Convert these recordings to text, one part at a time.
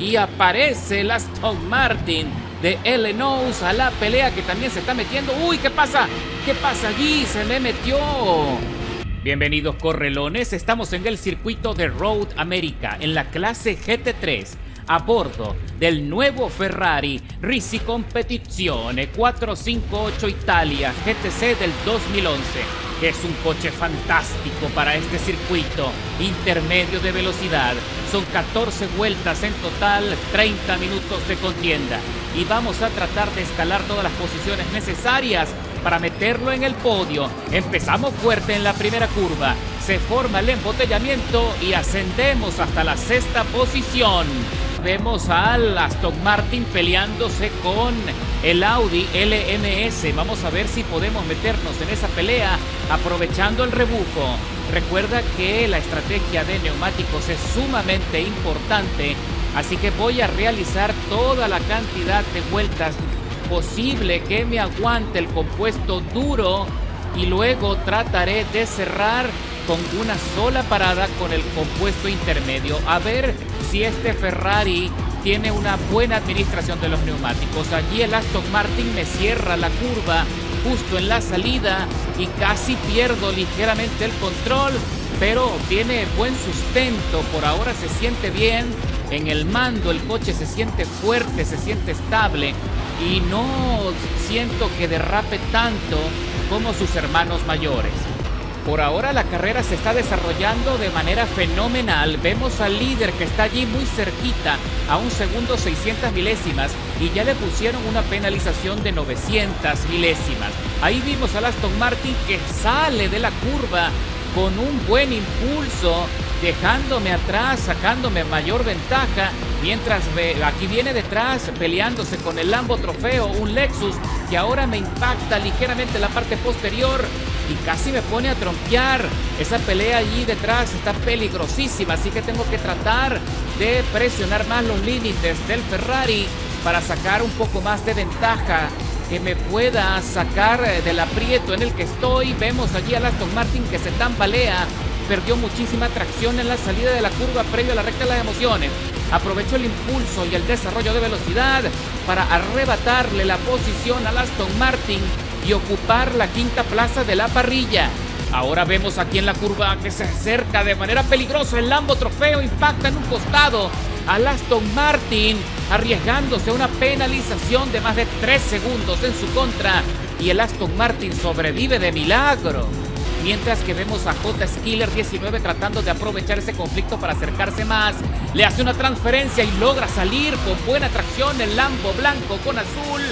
y aparece el Aston Martin de Elenous a la pelea, que también se está metiendo. ¡Uy! ¿Qué pasa? ¿Qué pasa allí? Se me metió. Bienvenidos correlones, estamos en el circuito de Road America, en la clase GT3, a bordo del nuevo Ferrari Risi Competizione 458 Italia GTC del 2011. Es un coche fantástico para este circuito intermedio de velocidad. Son 14 vueltas en total, 30 minutos de contienda. Y vamos a tratar de escalar todas las posiciones necesarias para meterlo en el podio. Empezamos fuerte en la primera curva. Se forma el embotellamiento y ascendemos hasta la sexta posición. Vemos al Aston Martin peleándose con el Audi LMS. Vamos a ver si podemos meternos en esa pelea aprovechando el rebufo. Recuerda que la estrategia de neumáticos es sumamente importante, así que voy a realizar toda la cantidad de vueltas posible que me aguante el compuesto duro y luego trataré de cerrar con una sola parada con el compuesto intermedio, a ver si este Ferrari tiene una buena administración de los neumáticos. Allí el Aston Martin me cierra la curva justo en la salida y casi pierdo ligeramente el control, pero tiene buen sustento. Por ahora se siente bien en el mando, el coche se siente fuerte, se siente estable y no siento que derrape tanto como sus hermanos mayores. Por ahora la carrera se está desarrollando de manera fenomenal. Vemos al líder que está allí muy cerquita, a 1 segundo 600 milésimas, y ya le pusieron una penalización de 900 milésimas. Ahí vimos al Aston Martin que sale de la curva con un buen impulso, dejándome atrás, sacándome mayor ventaja, mientras aquí viene detrás peleándose con el Lambo Trofeo, un Lexus que ahora me impacta ligeramente en la parte posterior y casi me pone a trompear. Esa pelea allí detrás está peligrosísima, así que tengo que tratar de presionar más los límites del Ferrari para sacar un poco más de ventaja, que me pueda sacar del aprieto en el que estoy. Vemos allí al Aston Martin que se tambalea, perdió muchísima tracción en la salida de la curva previo a la recta de las emociones. Aprovecho el impulso y el desarrollo de velocidad para arrebatarle la posición al Aston Martin y ocupar la quinta plaza de la parrilla. Ahora vemos aquí en la curva que se acerca de manera peligrosa. El Lambo Trofeo impacta en un costado al Aston Martin, arriesgándose a una penalización de más de 3 segundos en su contra, y el Aston Martin sobrevive de milagro. Mientras que vemos a J. Skiller 19 tratando de aprovechar ese conflicto para acercarse más. Le hace una transferencia y logra salir con buena tracción el Lambo blanco con azul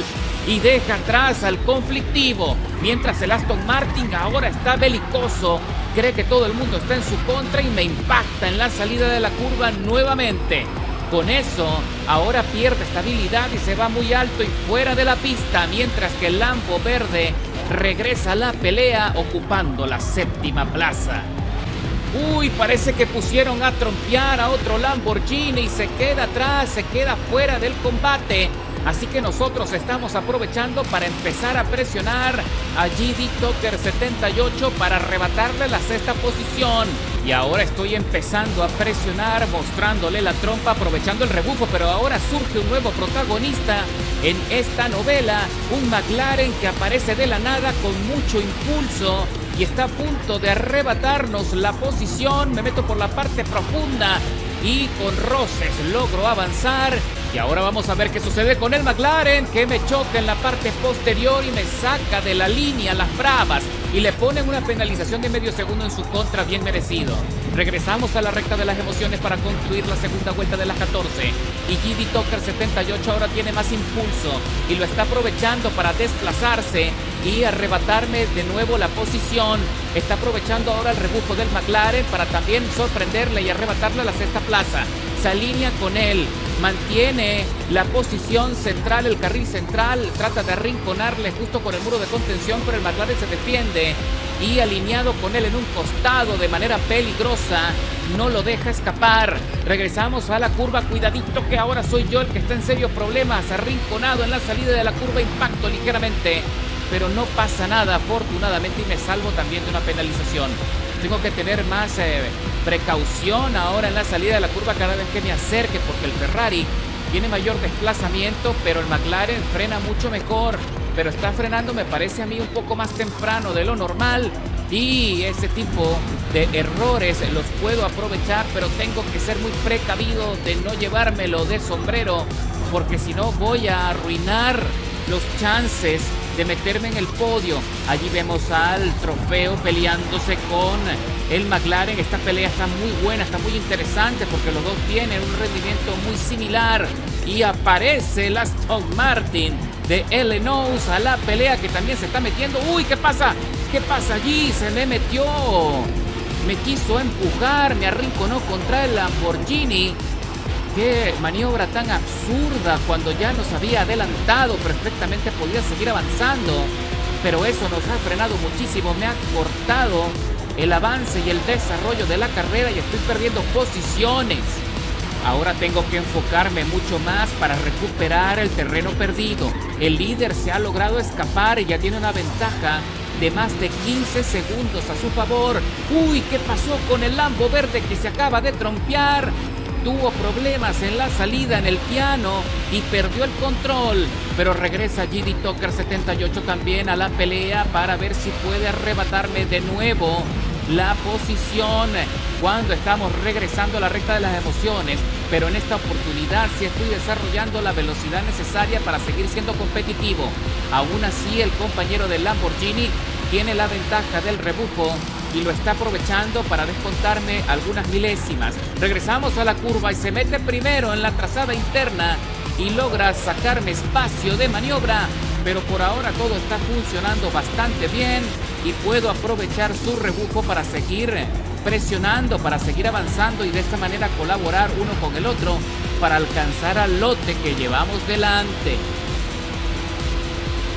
y deja atrás al conflictivo. Mientras el Aston Martin ahora está belicoso, cree que todo el mundo está en su contra y me impacta en la salida de la curva nuevamente. Con eso, ahora pierde estabilidad y se va muy alto y fuera de la pista, mientras que el Lambo verde regresa a la pelea ocupando la séptima plaza. Uy, parece que pusieron a trompear a otro Lamborghini y se queda atrás, se queda fuera del combate. Así que nosotros estamos aprovechando para empezar a presionar a GD Tucker 78 para arrebatarle la sexta posición. Y ahora estoy empezando a presionar, mostrándole la trompa, aprovechando el rebufo, pero ahora surge un nuevo protagonista en esta novela, un McLaren que aparece de la nada con mucho impulso y está a punto de arrebatarnos la posición. Me meto por la parte profunda y con roces logro avanzar. Y ahora vamos a ver qué sucede con el McLaren, que me choca en la parte posterior y me saca de la línea las bravas y le ponen una penalización de medio segundo en su contra, bien merecido. Regresamos a la recta de las emociones para concluir la segunda vuelta de las 14 y GD Tucker 78 ahora tiene más impulso y lo está aprovechando para desplazarse y arrebatarme de nuevo la posición. Está aprovechando ahora el rebufo del McLaren para también sorprenderle y arrebatarle la sexta plaza. Se alinea con él, mantiene la posición central, el carril central, trata de arrinconarle justo con el muro de contención, pero el McLaren se defiende y alineado con él en un costado de manera peligrosa, no lo deja escapar. Regresamos a la curva, cuidadito que ahora soy yo el que está en serios problemas, arrinconado en la salida de la curva, impacto ligeramente, pero no pasa nada afortunadamente y me salvo también de una penalización. Tengo que tener más precaución ahora en la salida de la curva cada vez que me acerque, porque el Ferrari tiene mayor desplazamiento, pero el McLaren frena mucho mejor. Pero está frenando, me parece a mí, un poco más temprano de lo normal. Y ese tipo de errores los puedo aprovechar, pero tengo que ser muy precavido de no llevármelo de sombrero, porque si no voy a arruinar los chances de meterme en el podio. Allí vemos al trofeo peleándose con el McLaren. Esta pelea está muy buena, está muy interesante, porque los dos tienen un rendimiento muy similar. Y aparece el Aston Martin de Elenous a la pelea, que también se está metiendo. ¡Uy! ¿Qué pasa? ¿Qué pasa allí? Se me metió. Me quiso empujar, me arrinconó contra el Lamborghini. Qué maniobra tan absurda, cuando ya nos había adelantado, perfectamente podía seguir avanzando, pero eso nos ha frenado muchísimo, me ha cortado el avance y el desarrollo de la carrera y estoy perdiendo posiciones. Ahora tengo que enfocarme mucho más para recuperar el terreno perdido. El líder se ha logrado escapar y ya tiene una ventaja de más de 15 segundos a su favor. ¡Uy! ¿Qué pasó con el Lambo verde que se acaba de trompear? Tuvo problemas en la salida en el piano y perdió el control, pero regresa GD Tucker 78 también a la pelea para ver si puede arrebatarme de nuevo la posición cuando estamos regresando a la recta de las emociones. Pero en esta oportunidad sí estoy desarrollando la velocidad necesaria para seguir siendo competitivo. Aún así, el compañero del Lamborghini tiene la ventaja del rebufo y lo está aprovechando para descontarme algunas milésimas. Regresamos a la curva y se mete primero en la trazada interna y logra sacarme espacio de maniobra, pero por ahora todo está funcionando bastante bien y puedo aprovechar su rebufo para seguir presionando, para seguir avanzando y de esta manera colaborar uno con el otro para alcanzar al lote que llevamos delante.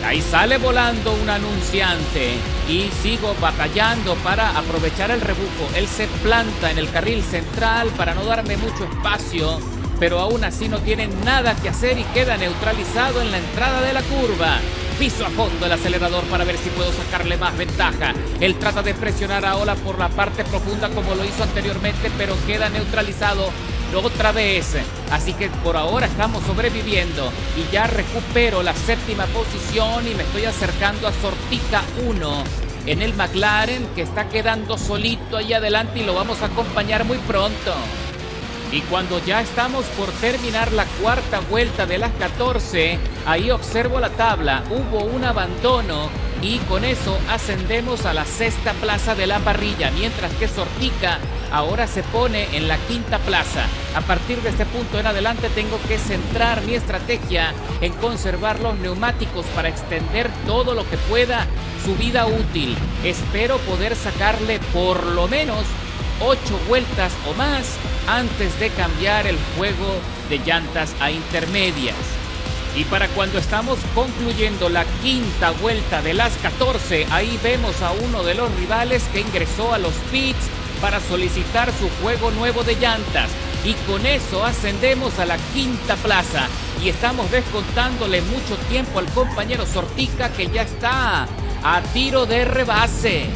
Ahí sale volando un anunciante y sigo batallando para aprovechar el rebufo. Él se planta en el carril central para no darme mucho espacio, pero aún así no tiene nada que hacer y queda neutralizado en la entrada de la curva. Piso a fondo el acelerador para ver si puedo sacarle más ventaja. Él trata de presionar a Ola por la parte profunda como lo hizo anteriormente, pero queda neutralizado otra vez. Así que por ahora estamos sobreviviendo y ya recupero la séptima posición y me estoy acercando a Sortica 1 en el McLaren, que está quedando solito ahí adelante y lo vamos a acompañar muy pronto. Y cuando ya estamos por terminar la cuarta vuelta de las 14, ahí observo la tabla, hubo un abandono y con eso ascendemos a la sexta plaza de la parrilla, mientras que Sortica ahora se pone en la quinta plaza. A partir de este punto en adelante tengo que centrar mi estrategia en conservar los neumáticos para extender todo lo que pueda su vida útil. Espero poder sacarle por lo menos 8 vueltas o más antes de cambiar el juego de llantas a intermedias. Y para cuando estamos concluyendo la quinta vuelta de las 14, ahí vemos a uno de los rivales que ingresó a los pits para solicitar su juego nuevo de llantas. Y con eso ascendemos a la quinta plaza y estamos descontándole mucho tiempo al compañero Sortica, que ya está a tiro de rebase.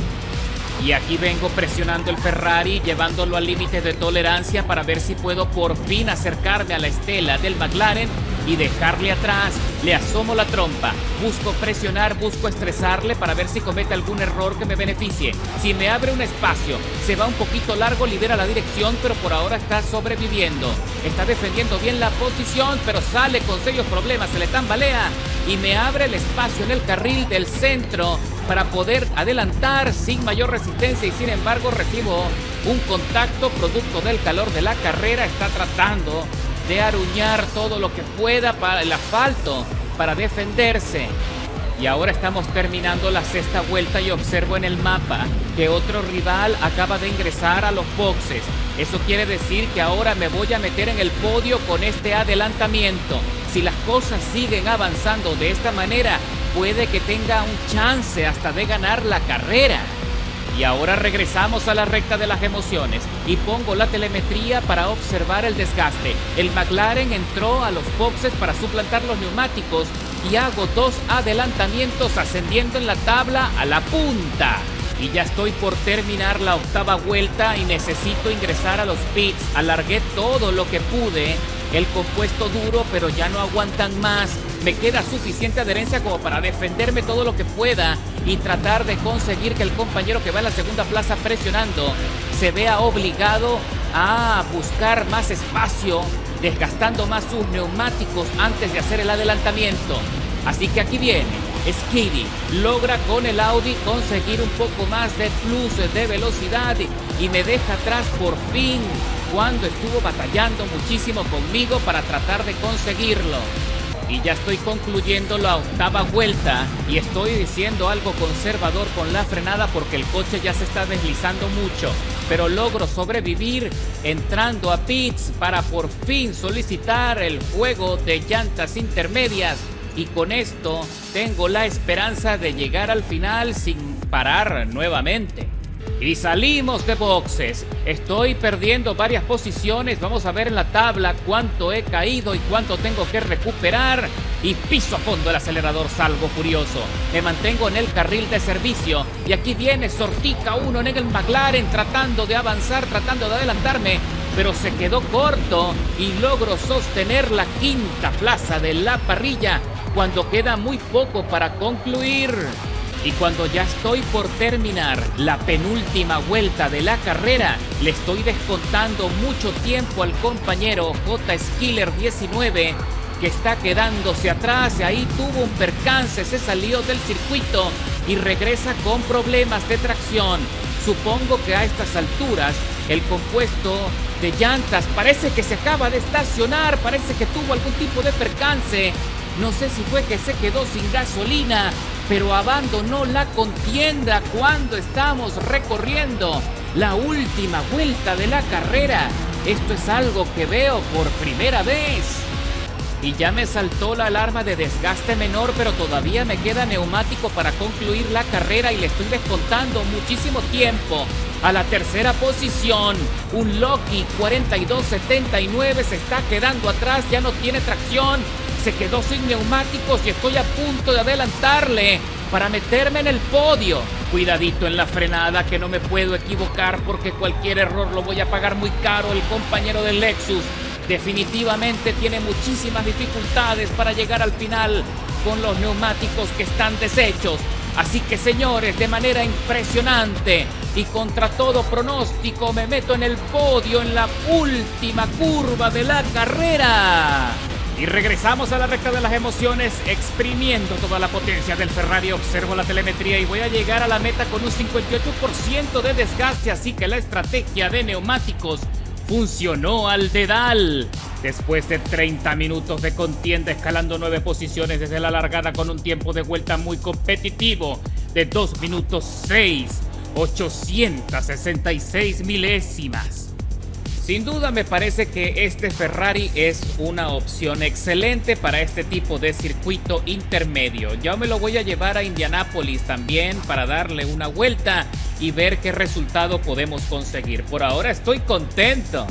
Y aquí vengo presionando el Ferrari, llevándolo al límite de tolerancia para ver si puedo por fin acercarme a la estela del McLaren y dejarle atrás. Le asomo la trompa, busco presionar, busco estresarle para ver si comete algún error que me beneficie. Si me abre un espacio, se va un poquito largo, libera la dirección, pero por ahora está sobreviviendo. Está defendiendo bien la posición, pero sale con serios problemas, se le tambalea y me abre el espacio en el carril del centro para poder adelantar sin mayor resistencia, y sin embargo recibo un contacto producto del calor de la carrera. Está tratando de aruñar todo lo que pueda para el asfalto para defenderse. Y ahora estamos terminando la sexta vuelta y observo en el mapa que otro rival acaba de ingresar a los boxes. Eso quiere decir que ahora me voy a meter en el podio con este adelantamiento. Si las cosas siguen avanzando de esta manera, puede que tenga un chance hasta de ganar la carrera. Y ahora regresamos a la recta de las emociones y pongo la telemetría para observar el desgaste. El McLaren entró a los boxes para suplantar los neumáticos y hago 2 adelantamientos ascendiendo en la tabla a la punta. Y ya estoy por terminar la octava vuelta y necesito ingresar a los pits. Alargué todo lo que pude, el compuesto duro, pero ya no aguantan más. Me queda suficiente adherencia como para defenderme todo lo que pueda y tratar de conseguir que el compañero que va en la segunda plaza presionando se vea obligado a buscar más espacio, desgastando más sus neumáticos antes de hacer el adelantamiento. Así que aquí viene Skiddy, logra con el Audi conseguir un poco más de plus de velocidad y me deja atrás por fin cuando estuvo batallando muchísimo conmigo para tratar de conseguirlo. Y ya estoy concluyendo la octava vuelta y estoy diciendo algo conservador con la frenada porque el coche ya se está deslizando mucho, pero logro sobrevivir entrando a pits para por fin solicitar el juego de llantas intermedias. Y con esto tengo la esperanza de llegar al final sin parar nuevamente. Y salimos de boxes. Estoy perdiendo varias posiciones. Vamos a ver en la tabla cuánto he caído y cuánto tengo que recuperar. Y piso a fondo el acelerador, salgo furioso. Me mantengo en el carril de servicio. Y aquí viene Sortica 1 en el McLaren tratando de avanzar, tratando de adelantarme. Pero se quedó corto y logro sostener la quinta plaza de la parrilla cuando queda muy poco para concluir. Y cuando ya estoy por terminar la penúltima vuelta de la carrera, le estoy descontando mucho tiempo al compañero J. Skiller 19, que está quedándose atrás. Ahí tuvo un percance, se salió del circuito y regresa con problemas de tracción. Supongo que a estas alturas el compuesto de llantas parece que se acaba de estacionar, parece que tuvo algún tipo de percance. No sé si fue que se quedó sin gasolina, pero abandonó la contienda cuando estamos recorriendo la última vuelta de la carrera. Esto es algo que veo por primera vez. Y ya me saltó la alarma de desgaste menor, pero todavía me queda neumático para concluir la carrera y le estoy descontando muchísimo tiempo. A la tercera posición, un Loki 4279 se está quedando atrás, ya no tiene tracción, se quedó sin neumáticos y estoy a punto de adelantarle para meterme en el podio. Cuidadito en la frenada, que no me puedo equivocar porque cualquier error lo voy a pagar muy caro. El compañero del Lexus definitivamente tiene muchísimas dificultades para llegar al final con los neumáticos que están deshechos. Así que, señores, de manera impresionante y contra todo pronóstico, me meto en el podio en la última curva de la carrera. Y regresamos a la recta de las emociones, exprimiendo toda la potencia del Ferrari. Observo la telemetría y voy a llegar a la meta con un 58% de desgaste, así que la estrategia de neumáticos funcionó al dedal. Después de 30 minutos de contienda, escalando 9 posiciones desde la largada con un tiempo de vuelta muy competitivo de 2 minutos 6, 866 milésimas. Sin duda me parece que este Ferrari es una opción excelente para este tipo de circuito intermedio. Ya me lo voy a llevar a Indianápolis también para darle una vuelta y ver qué resultado podemos conseguir. Por ahora estoy contento.